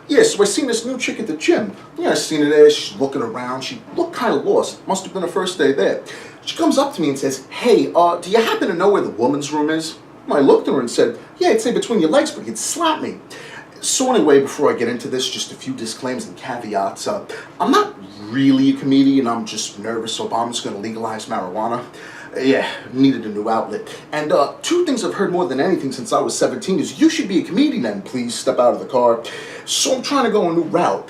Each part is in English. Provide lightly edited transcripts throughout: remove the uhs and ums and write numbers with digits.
Yeah, so I seen this new chick at the gym. Yeah, I seen her there, she's looking around, she looked kind of lost. Must have been her first day there. She comes up to me and says, hey, do you happen to know where the woman's room is? I looked at her and said, yeah, I'd say between your legs, but you'd slap me. So anyway, before I get into this, just a few disclaimers and caveats. I'm not really a comedian, I'm just nervous Obama's going to legalize marijuana. Yeah, needed a new outlet. And two things I've heard more than anything since I was 17 is you should be a comedian and please step out of the car. So I'm trying to go a new route.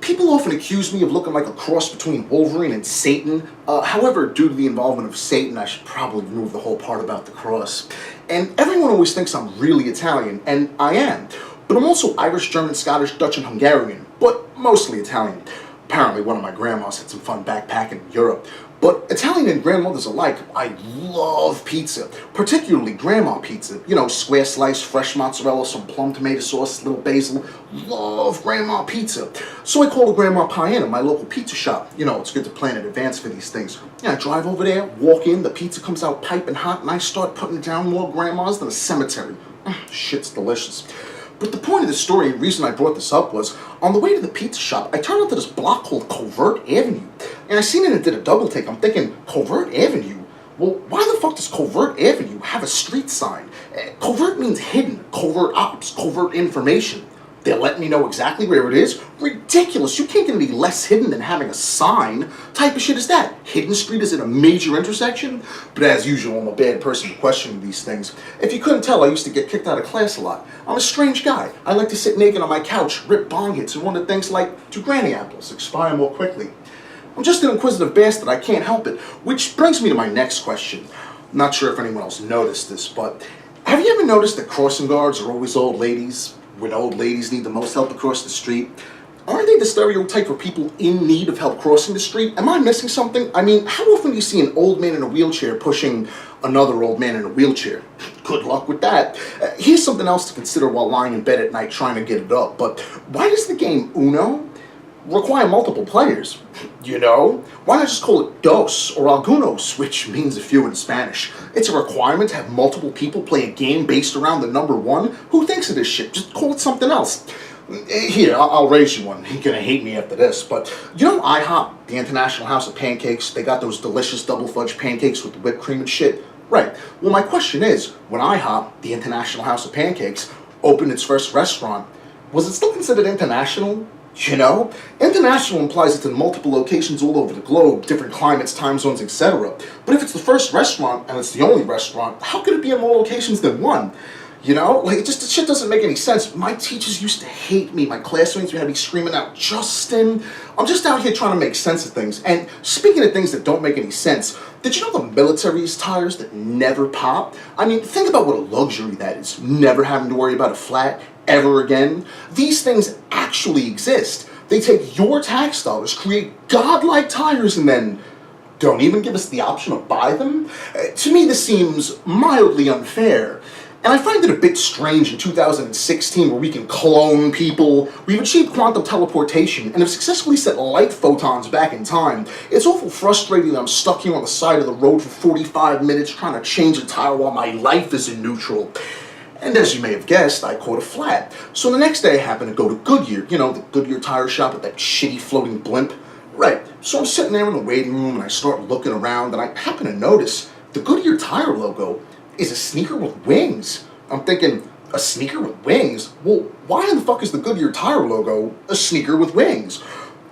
People often accuse me of looking like a cross between Wolverine and Satan. However, due to the involvement of Satan, I should probably remove the whole part about the cross. And everyone always thinks I'm really Italian, and I am. But I'm also Irish, German, Scottish, Dutch, and Hungarian, but mostly Italian. Apparently one of my grandmas had some fun backpacking in Europe. But Italian and grandmothers alike, I love pizza, particularly grandma pizza. You know, square slice, fresh mozzarella, some plum tomato sauce, little basil. Love grandma pizza. So I call a Grandma Pie in at my local pizza shop. You know, it's good to plan in advance for these things. Yeah, I drive over there, walk in, the pizza comes out piping hot, and I start putting down more grandmas than a cemetery. Shit's delicious. But the point of the story, and reason I brought this up was, on the way to the pizza shop, I turned onto this block called Covert Avenue. And I seen it and did a double take. I'm thinking, Covert Avenue? Well, why the fuck does Covert Avenue have a street sign? Covert means hidden, covert ops, covert information. They'll let me know exactly where it is? Ridiculous, you can't get any less hidden than having a sign. Type of shit is that? Hidden street is at a major intersection? But as usual, I'm a bad person questioning these things. If you couldn't tell, I used to get kicked out of class a lot. I'm a strange guy. I like to sit naked on my couch, rip bong hits, and wonder things like, do granny apples expire more quickly? I'm just an inquisitive bastard, I can't help it. Which brings me to my next question. I'm not sure if anyone else noticed this, but have you ever noticed that crossing guards are always old ladies? When old ladies need the most help across the street? Aren't they the stereotype for people in need of help crossing the street? Am I missing something? I mean, how often do you see an old man in a wheelchair pushing another old man in a wheelchair? Good luck with that. Here's something else to consider while lying in bed at night trying to get it up. But why does the game Uno require multiple players? You know? Why not just call it dos or algunos, which means a few in Spanish? It's a requirement to have multiple people play a game based around the number one? Who thinks of this shit? Just call it something else. Here, I'll raise you one. You're gonna hate me after this, but you know IHOP, the International House of Pancakes, they got those delicious double fudge pancakes with the whipped cream and shit? Right. Well, my question is, when IHOP, the International House of Pancakes, opened its first restaurant, was it still considered international? You know? International implies it's in multiple locations all over the globe, different climates, time zones, etc. But if it's the first restaurant, and it's the only restaurant, how could it be in more locations than one? You know? Like, the shit doesn't make any sense. My teachers used to hate me. My classmates would have me screaming out, Justin. I'm just out here trying to make sense of things. And speaking of things that don't make any sense, did you know the military's tires that never pop? I mean, think about what a luxury that is. Never having to worry about a flat ever again. These things actually exist. They take your tax dollars, create godlike tires, and then don't even give us the option to buy them? To me, this seems mildly unfair. And I find it a bit strange in 2016 where we can clone people, we've achieved quantum teleportation, and have successfully sent light photons back in time. It's awful frustrating that I'm stuck here on the side of the road for 45 minutes trying to change a tire while my life is in neutral. And as you may have guessed, I caught a flat. So the next day I happened to go to Goodyear, you know, the Goodyear tire shop with that shitty floating blimp. Right, so I'm sitting there in the waiting room and I start looking around and I happen to notice the Goodyear tire logo is a sneaker with wings. I'm thinking, a sneaker with wings? Well, why in the fuck is the Goodyear tire logo a sneaker with wings?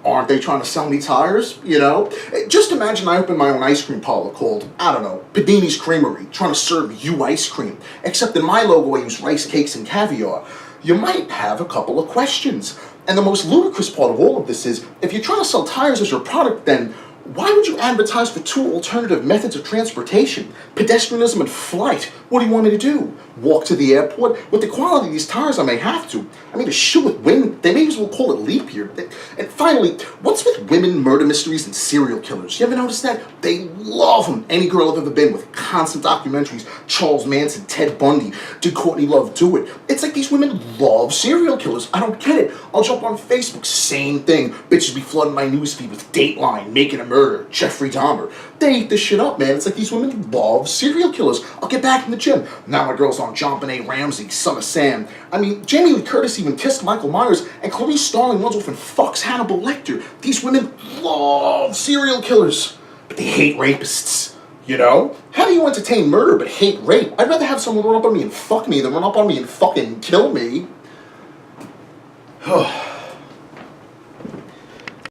Aren't they trying to sell me tires, you know? Just imagine I open my own ice cream parlor called, I don't know, Pedini's Creamery, trying to serve you ice cream. Except in my logo I use rice cakes and caviar. You might have a couple of questions. And the most ludicrous part of all of this is, if you're trying to sell tires as your product, then why would you advertise for two alternative methods of transportation? Pedestrianism and flight. What do you want me to do? Walk to the airport? With the quality of these tires, I may have to. I mean, a shoe with wing, they may as well call it leap year. And finally, what's with women, murder mysteries, and serial killers? You ever notice that? They love them. Any girl I've ever been with, constant documentaries, Charles Manson, Ted Bundy, did Courtney Love do it? It's like these women love serial killers. I don't get it. I'll jump on Facebook, same thing. Bitches be flooding my newsfeed with Dateline, making a murder, Jeffrey Dahmer. They eat this shit up, man. It's like these women love serial killers. I'll get back in the gym. Now my girl's on John Benet Ramsey, Son of Sam. I mean, Jamie Lee Curtis even kissed Michael Myers, and Clarice Starling runs off and fucks Hannibal Lecter. These women love serial killers, but they hate rapists. You know? How do you entertain murder but hate rape? I'd rather have someone run up on me and fuck me than run up on me and fucking kill me.